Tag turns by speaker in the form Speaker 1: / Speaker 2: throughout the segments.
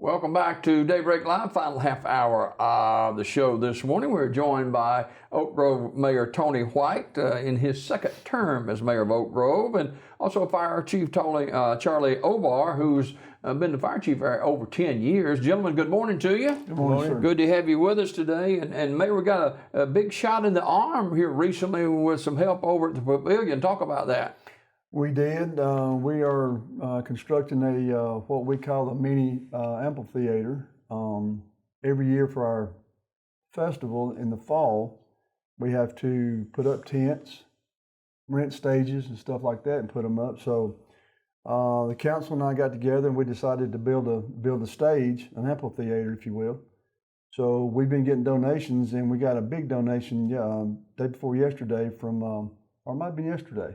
Speaker 1: Welcome back to Daybreak Live, final half hour of the show this morning. We're joined by Oak Grove Mayor Tony White in his second term as mayor of Oak Grove, and also Fire Chief Charlie Obar, who's been the fire chief for over 10 years. Gentlemen, good morning to you.
Speaker 2: Good morning, sir.
Speaker 1: Good to have you with us today. And Mayor, we got a big shot in the arm here recently with some help over at the pavilion. Talk about that.
Speaker 2: We did. We are constructing a what we call a mini amphitheater. Every year for our festival in the fall, we have to put up tents, rent stages and stuff like that, and put them up. So the council and I got together and we decided to build a stage, an amphitheater, if you will. So we've been getting donations, and we got a big donation day before yesterday from, or it might have been yesterday,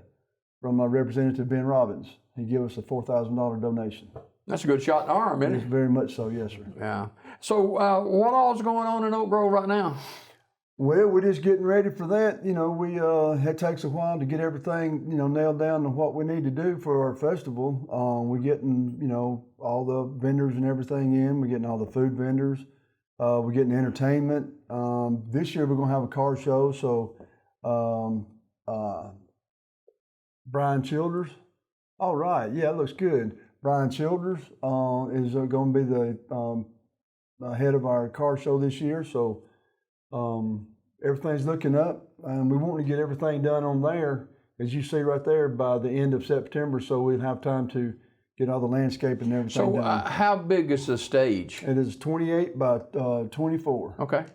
Speaker 2: from Representative Ben Robbins. He gave us a $4,000 donation.
Speaker 1: That's a good shot in the arm, isn't it?
Speaker 2: It's very much so, yes, sir.
Speaker 1: Yeah. So what all is going on in Oak Grove right now?
Speaker 2: Well, we're just getting ready for that. You know, it takes a while to get everything, nailed down to what we need to do for our festival. We're getting, all the vendors and everything in. We're getting all the food vendors. We're getting entertainment. This year we're going to have a car show. So Brian Childers. All right, yeah, it looks good. Brian Childers is going to be the head of our car show this year. So everything's looking up, and we want to get everything done on there, as you see right there, by the end of September, so we'll have time to get all the landscape and everything done.
Speaker 1: So how big is the stage?
Speaker 2: It is 28 by 24.
Speaker 1: Okay.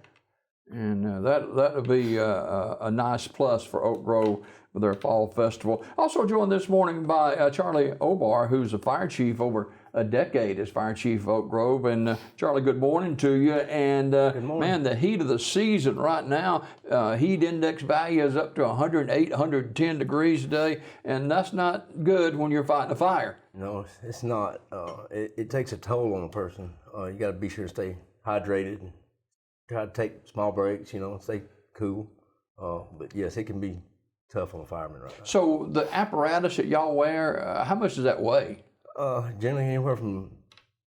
Speaker 1: And that'll be a nice plus for Oak Grove with their fall festival. Also joined this morning by Charlie Obar, who's a fire chief over a decade as fire chief of Oak Grove. And Charlie, good morning to you. And
Speaker 3: good morning.
Speaker 1: Man, the heat of the season right now, heat index value is up to 108, 110 degrees today, and that's not good when you're fighting a fire.
Speaker 3: No, it's not. It takes a toll on a person. You got to be sure to stay hydrated and try to take small breaks, stay cool. But yes, it can be tough on a fireman right now.
Speaker 1: So the apparatus that y'all wear, how much does that weigh?
Speaker 3: Generally anywhere from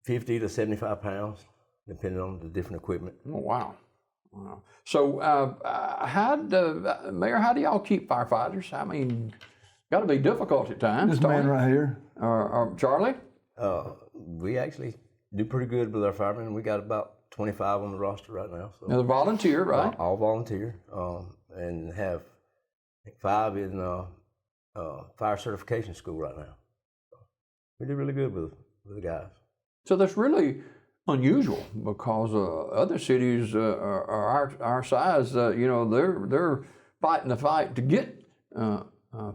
Speaker 3: 50 to 75 pounds, depending on the different equipment.
Speaker 1: Oh, wow. So, Mayor, how do y'all keep firefighters? I mean, got to be difficult at times.
Speaker 2: This man right here.
Speaker 1: Charlie?
Speaker 3: We actually do pretty good with our firemen. We got about 25 on the roster right now. So.
Speaker 1: Now, they're volunteer, right?
Speaker 3: All volunteer, and have 5 in fire certification school right now. So we do really good with the guys.
Speaker 1: So that's really unusual, because other cities are our size. They're fighting the fight to get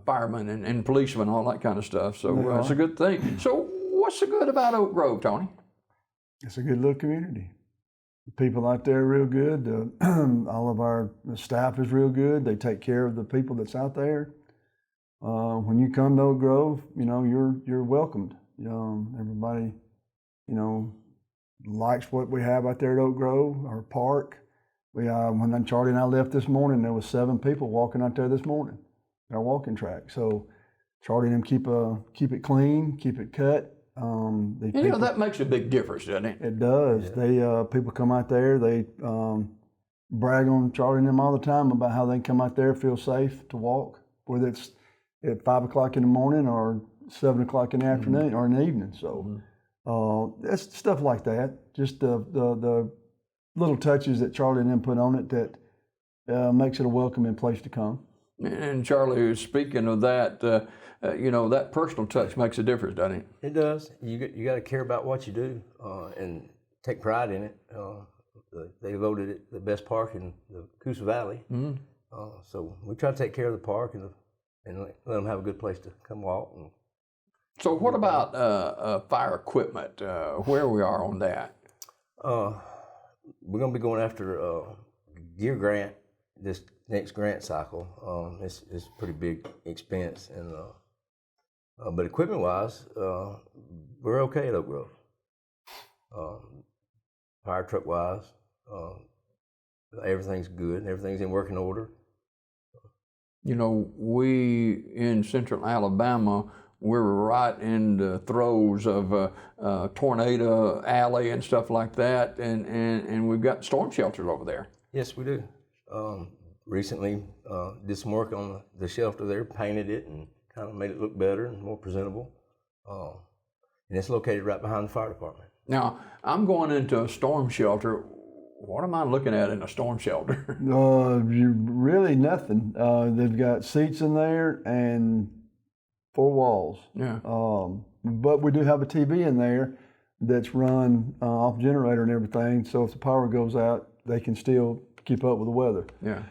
Speaker 1: firemen and policemen, all that kind of stuff. So it's a good thing. So what's the good about Oak Grove, Tony?
Speaker 2: It's a good little community. The people out there are real good. All of our staff is real good. They take care of the people that's out there. When you come to Oak Grove, you're welcomed. Everybody, likes what we have out there at Oak Grove, our park. When Charlie and I left this morning, there was 7 people walking out there this morning, our walking track. So Charlie and them keep it clean, keep it cut.
Speaker 1: That makes a big difference, doesn't it?
Speaker 2: It does. Yeah. People come out there, they brag on Charlie and them all the time about how they come out there, feel safe to walk, whether it's at 5 o'clock in the morning or 7 o'clock in the afternoon or in the evening. So that's stuff like that. Just the little touches that Charlie and them put on it that makes it a welcoming place to come.
Speaker 1: And Charlie, speaking of that, that personal touch makes a difference, doesn't it?
Speaker 3: It does. You got to care about what you do and take pride in it. They voted it the best park in the Coosa Valley. So we try to take care of the park and let them have a good place to come walk.
Speaker 1: So what about fire equipment? Where we are on that?
Speaker 3: We're going to be going after a gear grant this next grant cycle. It's a pretty big expense, and but equipment-wise, we're okay at Oak Grove. Fire truck-wise, everything's good. Everything's in working order.
Speaker 1: We in Central Alabama, we're right in the throes of tornado alley and stuff like that, and we've got storm shelters over there.
Speaker 3: Yes, we do. Recently, did some work on the shelter there, painted it, and kind of made it look better and more presentable. And it's located right behind the fire department.
Speaker 1: Now, I'm going into a storm shelter. What am I looking at in a storm shelter?
Speaker 2: You really nothing. They've got seats in there and 4 walls.
Speaker 1: Yeah.
Speaker 2: But we do have a TV in there that's run off generator and everything. So if the power goes out, they can still keep up with the weather.
Speaker 1: Yeah.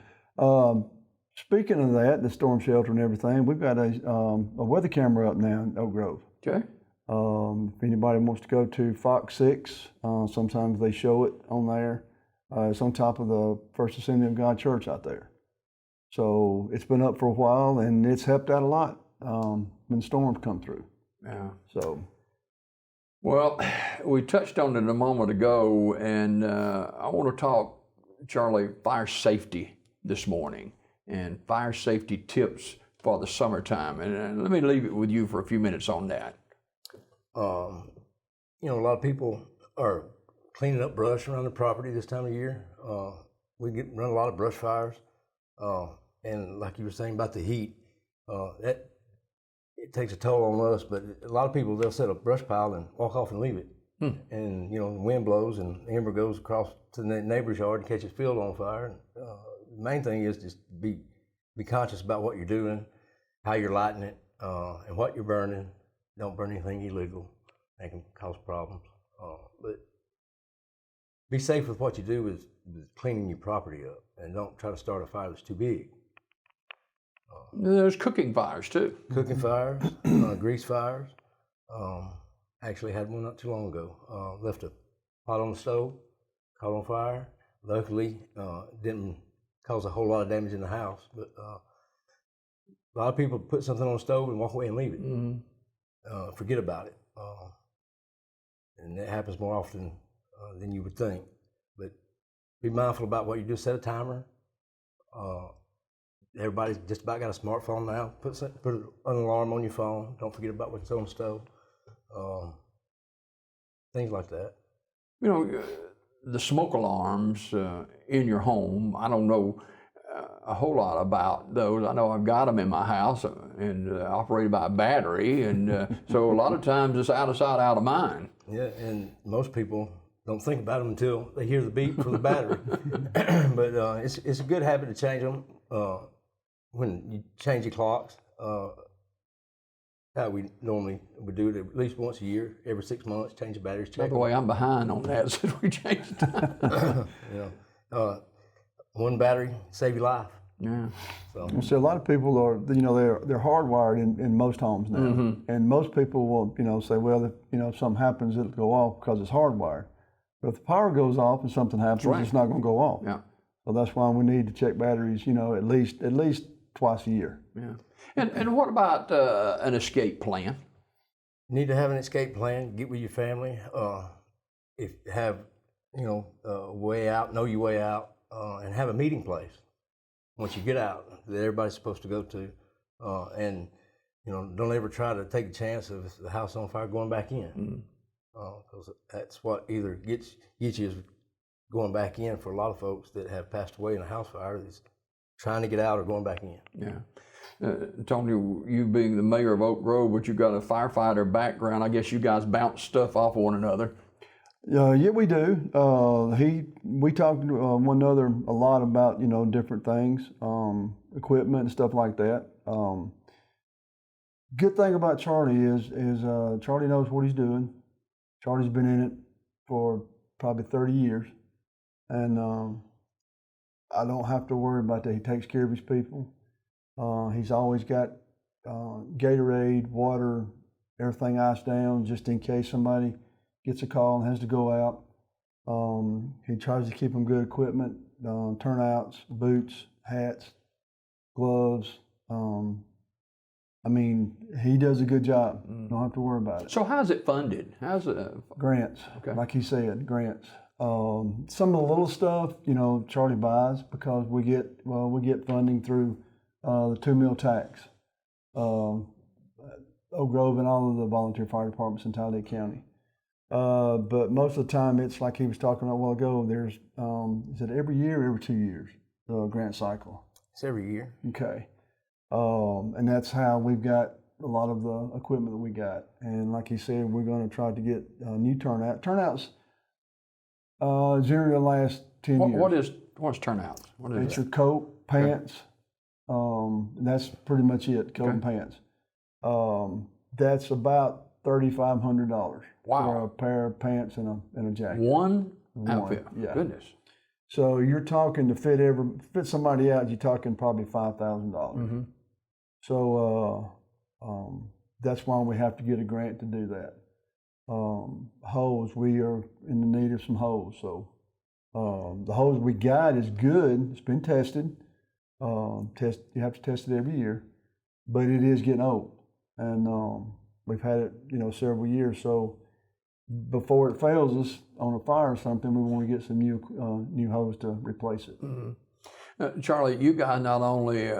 Speaker 2: Speaking of that, the storm shelter and everything, we've got a weather camera up now in Oak Grove.
Speaker 1: Okay.
Speaker 2: If anybody wants to go to Fox 6, sometimes they show it on there. It's on top of the First Assembly of God Church out there. So it's been up for a while, and it's helped out a lot when storms come through.
Speaker 1: Yeah.
Speaker 2: So.
Speaker 1: Well, we touched on it a moment ago, and I want to talk, Charlie, fire safety this morning and fire safety tips for the summertime. And let me leave it with you for a few minutes on that.
Speaker 3: A lot of people are cleaning up brush around the property this time of year. We run a lot of brush fires, and like you were saying about the heat, it takes a toll on us. But a lot of people, they'll set a brush pile and walk off and leave it. And the wind blows and the ember goes across to the neighbor's yard and catches field on fire. The main thing is just be conscious about what you're doing, how you're lighting it, and what you're burning. Don't burn anything illegal. That can cause problems. But be safe with what you do with cleaning your property up, and don't try to start a fire that's too big.
Speaker 1: There's cooking fires too.
Speaker 3: Cooking fires, grease fires. Actually had one not too long ago. Left a pot on the stove, caught on fire. Luckily, didn't cause a whole lot of damage in the house. But a lot of people put something on the stove and walk away and leave it. Mm-hmm. Forget about it. And that happens more often than you would think. But be mindful about what you do. Set a timer. Everybody's just about got a smartphone now. Put an alarm on your phone. Don't forget about what's on the stove. Things like that.
Speaker 1: The smoke alarms in your home, I don't know a whole lot about those. I know I've got them in my house and operated by a battery, and so a lot of times it's out of sight, out of mind.
Speaker 3: Yeah, and most people don't think about them until they hear the beep from the battery. But it's a good habit to change them when you change your clocks. How we normally would do it at least once a year, every 6 months, change the batteries.
Speaker 1: By the way, I'm behind on that since we changed the time.
Speaker 2: One battery save your life.
Speaker 1: Yeah.
Speaker 2: So a lot of people are, they're hardwired in most homes now,
Speaker 1: mm-hmm.
Speaker 2: and most people will, say, well, if something happens, it'll go off because it's hardwired. But if the power goes off and something happens, it's not going to go off.
Speaker 1: Yeah.
Speaker 2: So that's why we need to check batteries, at least twice a year.
Speaker 1: Yeah. And what about an escape plan?
Speaker 3: You need to have an escape plan. Get with your family. If have a way out, know your way out, and have a meeting place once you get out that everybody's supposed to go to, and don't ever try to take a chance of the house on fire going back in, because that's what either gets you is going back in for a lot of folks that have passed away in a house fire. Is trying to get out or going back in.
Speaker 1: Yeah. Tony, you being the mayor of Oak Grove, but you got a firefighter background, I guess you guys bounce stuff off one another.
Speaker 2: Yeah, we do. We talk to one another a lot about different things, equipment and stuff like that. Good thing about Charlie is Charlie knows what he's doing. Charlie's been in it for probably 30 years, and I don't have to worry about that. He takes care of his people. He's always got Gatorade, water, everything iced down just in case somebody gets a call and has to go out. He tries to keep them good equipment, turnouts, boots, hats, gloves. He does a good job. Don't have to worry about it.
Speaker 1: So how's it funded? How's it?
Speaker 2: Grants,
Speaker 1: okay.
Speaker 2: Like he said, grants. Some of the little stuff, Charlie buys because we get funding through the 2 meal tax. Oak Grove and all of the volunteer fire departments in Talladega County. But most of the time, it's like he was talking about a while ago. There's, is it every year or every 2 years, the grant cycle?
Speaker 3: It's every year.
Speaker 2: Okay. And that's how we've got a lot of the equipment that we got. And like he said, we're going to try to get new turnout. Turnouts generally last 10 years.
Speaker 1: What's turnouts? What is
Speaker 2: It's
Speaker 1: that?
Speaker 2: your coat, pants. That's pretty much it, coat and pants. That's about $3,500 for a pair of pants and a jacket.
Speaker 1: One outfit.
Speaker 2: Yeah.
Speaker 1: Goodness.
Speaker 2: So you're talking to fit somebody out, you're talking probably $5,000.
Speaker 1: Mm-hmm.
Speaker 2: So that's why we have to get a grant to do that. Hose, we are in the need of some hose. So the hose we got is good. It's been tested. You have to test it every year, but it is getting old, and we've had it, several years. So before it fails us on a fire or something, we want to get some new hose to replace it.
Speaker 1: Mm-hmm. Charlie, you guys not only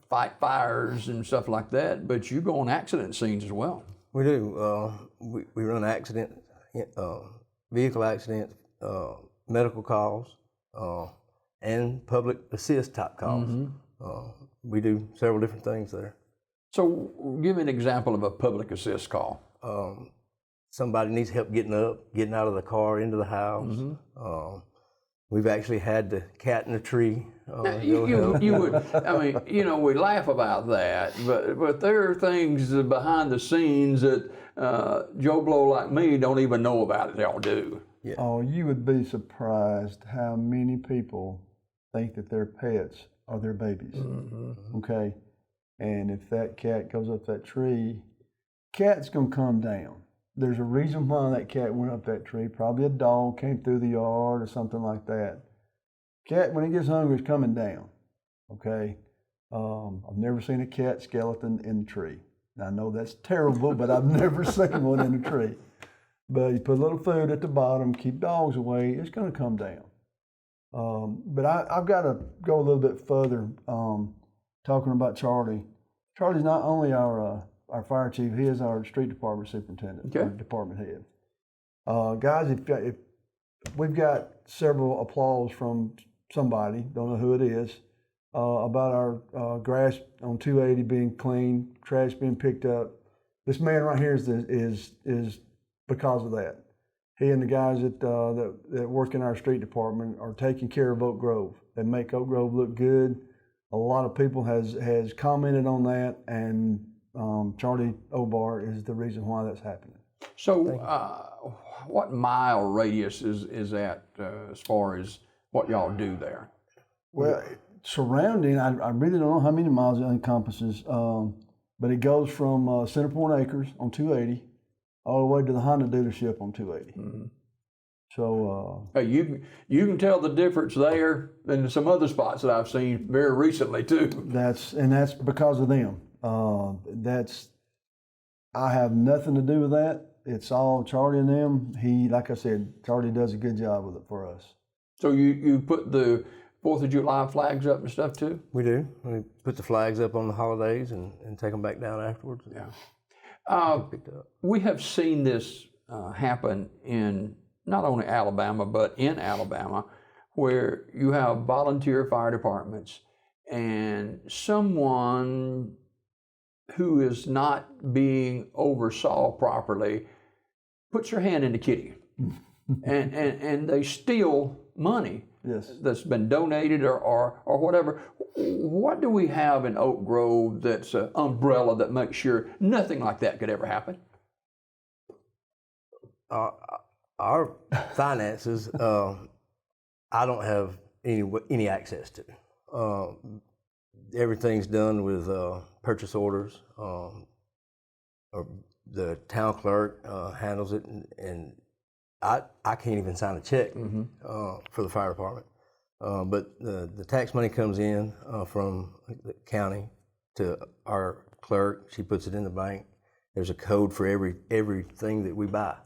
Speaker 1: fight fires and stuff like that, but you go on accident scenes as well.
Speaker 3: We do. We run vehicle accidents, medical calls, and public assist type calls. Mm-hmm. We do several different things there.
Speaker 1: So give me an example of a public assist call.
Speaker 3: Somebody needs help getting out of the car, into the house. Mm-hmm. We've actually had the cat in the tree.
Speaker 1: You would, I mean, we laugh about that, but there are things behind the scenes that Joe Blow like me don't even know about it. Y'all do.
Speaker 3: Yeah.
Speaker 2: Oh, you would be surprised how many people think that their pets are their babies. Mm-hmm. Okay, and if that cat goes up that tree, cat's gonna come down. There's a reason why that cat went up that tree. Probably a dog came through the yard or something like that. Cat, when it gets hungry, is coming down. Okay, I've never seen a cat skeleton in the tree. Now, I know that's terrible, but I've never seen one in a tree. But you put a little food at the bottom, keep dogs away, it's going to come down. But I've got to go a little bit further talking about Charlie. Charlie's not only our fire chief, he is our street department superintendent, our department head. Guys, if we've got several applause from somebody, don't know who it is, about our grass on 280 being clean, trash being picked up. This man right here is because of that. He and the guys that work in our street department are taking care of Oak Grove. They make Oak Grove look good. A lot of people has commented on that, and Charlie Obar is the reason why that's happening.
Speaker 1: So what mile radius is that as far as what y'all do there?
Speaker 2: Well, surrounding, I really don't know how many miles it encompasses, but it goes from Centerpoint Acres on 280 all the way to the Honda dealership on 280. Mm-hmm. So
Speaker 1: you can tell the difference there than some other spots that I've seen very recently too.
Speaker 2: That's because of them. I have nothing to do with that. It's all Charlie and them. Like I said, Charlie does a good job with it for us.
Speaker 1: So you put the 4th of July flags up and stuff too?
Speaker 3: We do. We put the flags up on the holidays and take them back down afterwards.
Speaker 1: Yeah. We have seen this happen in not only Alabama, but in Alabama, where you have volunteer fire departments and someone who is not being oversaw properly puts your hand in the kitty and they steal money.
Speaker 2: Yes.
Speaker 1: That's been donated or whatever. What do we have in Oak Grove that's an umbrella that makes sure nothing like that could ever happen?
Speaker 3: Our finances, I don't have any access to. Everything's done with purchase orders. Or the town clerk handles it, and I can't even sign a check for the fire department. But the tax money comes in from the county to our clerk. She puts it in the bank. There's a code for everything that we buy.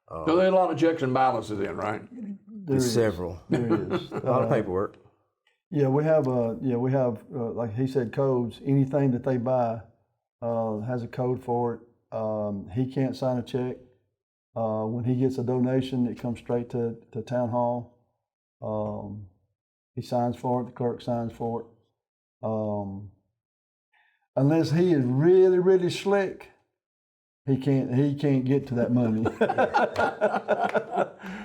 Speaker 1: So there's a lot of checks and balances in, right?
Speaker 3: There's several.
Speaker 2: There is.
Speaker 3: A lot of paperwork.
Speaker 2: Yeah, we have like he said, codes. Anything that they buy, has a code for it. He can't sign a check. When he gets a donation, it comes straight to town hall. He signs for it. The clerk signs for it. Unless he is really, really slick, he can't get to that money.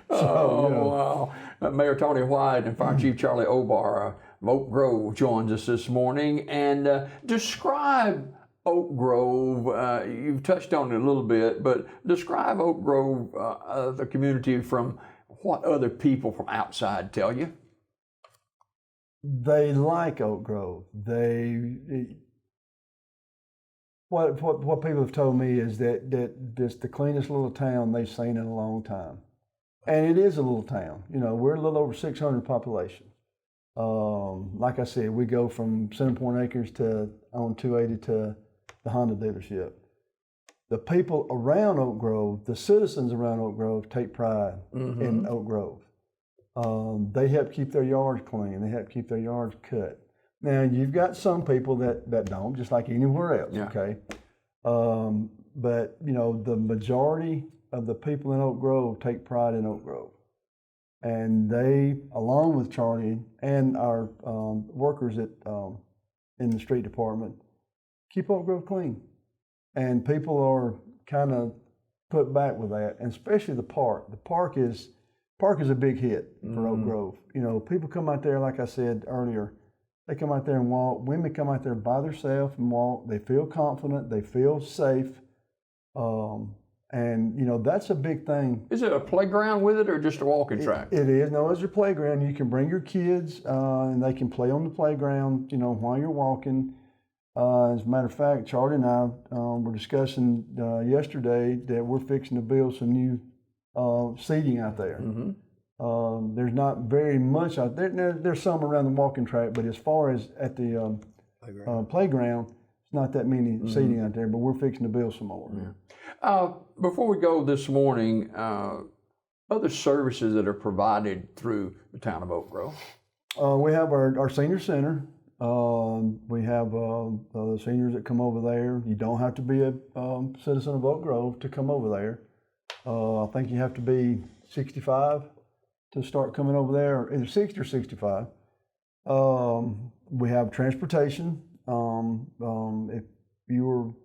Speaker 1: Wow. Mayor Tony White and Fire Chief Charlie Obar of Oak Grove joins us this morning. And describe Oak Grove. You've touched on it a little bit, but describe Oak Grove, the community, from what other people from outside tell you.
Speaker 2: They like Oak Grove. What people have told me is that this the cleanest little town they've seen in a long time, and it is a little town. You know, we're a little over 600 population. Like I said, we go from Center Point Acres on 280 to the Honda dealership. The people around Oak Grove, the citizens around Oak Grove, take pride in Oak Grove. They help keep their yards clean. They help keep their yards cut. Now, you've got some people that don't, just like anywhere else, okay? But, you know, the majority of the people in Oak Grove take pride in Oak Grove. And they, along with Charlie and our workers in the street department, keep Oak Grove clean. And people are kind of put back with that, and especially the park. The park is a big hit for Oak Grove. You know, people come out there, like I said earlier, they come out there and walk. Women come out there by themselves and walk. They feel confident. They feel safe. And, you know, that's a big thing.
Speaker 1: Is it a playground with it or just a walking track?
Speaker 2: It is. No, it's a playground. You can bring your kids and they can play on the playground, you know, while you're walking. As a matter of fact, Charlie and I were discussing yesterday that we're fixing to build some new seating out there. There's not very much out there. There's some around the walking track, but as far as at the playground, it's not that many seating out there, but we're fixing to build some more.
Speaker 1: Before we go this morning, other services that are provided through the town of Oak Grove?
Speaker 2: We have our senior center. We have the seniors that come over there. You don't have to be a citizen of Oak Grove to come over there. I think you have to be 65 to start coming over there, either 60 or 65. We have transportation. If you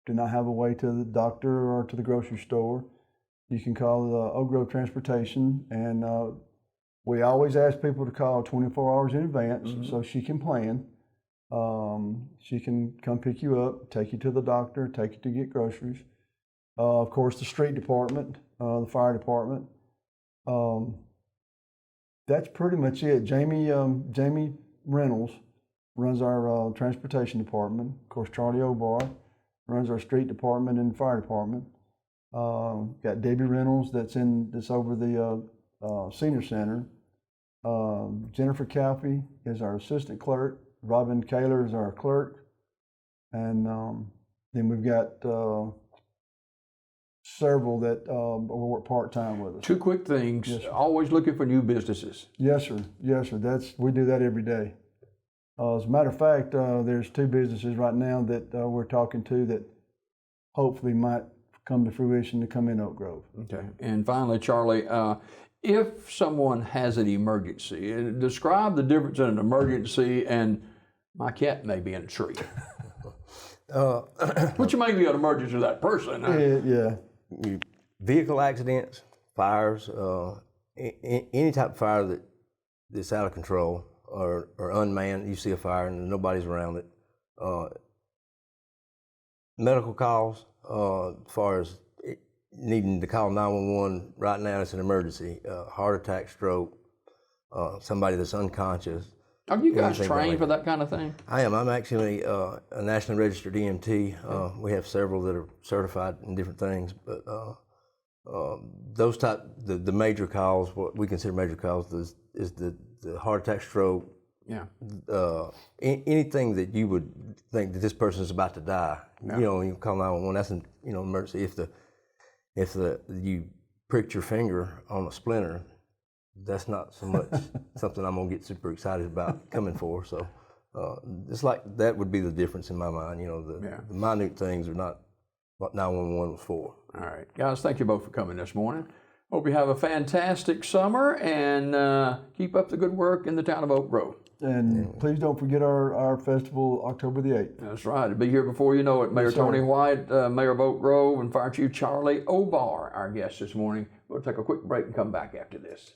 Speaker 2: do not have a way to the doctor or to the grocery store, you can call the Oak Grove Transportation, and we always ask people to call 24 hours in advance so she can plan. She can come pick you up, take you to the doctor, take you to get groceries. Of course, the street department, the fire department. That's pretty much it. Jamie Reynolds runs our transportation department. Of course, Charlie Obar runs our street department and fire department. Got Debbie Reynolds that's over the senior center. Jennifer Calfee is our assistant clerk. Robin Kaler is our clerk. And then we've got several that work part-time with us.
Speaker 1: Two quick things. Yes, always looking for new businesses.
Speaker 2: Yes, sir. Yes, sir. We do that every day. As a matter of fact, there's two businesses right now that we're talking to that hopefully might come to fruition to come in Oak Grove.
Speaker 1: Okay. And finally, Charlie, if someone has an emergency, describe the difference in an emergency and my cat may be in a tree. Which may be an emergency to that person.
Speaker 2: Yeah.
Speaker 3: Vehicle accidents, fires, any type of fire that's out of control or unmanned. You see a fire and nobody's around it. Medical calls, as far as needing to call 911 right now, it's an emergency. Heart attack, stroke, somebody that's unconscious.
Speaker 1: Are you guys trained for that kind of thing?
Speaker 3: I am. I'm actually a nationally registered EMT. We have several that are certified in different things, but those the major calls, what we consider major calls, is the heart attack, stroke.
Speaker 1: Yeah.
Speaker 3: Anything that you would think that this person is about to die, you know, you call 911. That's an emergency. If you pricked your finger on a splinter, that's not so much something I'm gonna get super excited about coming for. So It's like that would be the difference in my mind. You know, the minute things are not what 911 was for.
Speaker 1: All right, guys, thank you both for coming this morning. Hope you have a fantastic summer and keep up the good work in the town of Oak Grove.
Speaker 2: And please don't forget our festival, October the 8th.
Speaker 1: That's right. It'll be here before you know it. Mayor Tony White, Mayor of Oak Grove, and Fire Chief Charlie Obar, our guest this morning. We'll take a quick break and come back after this.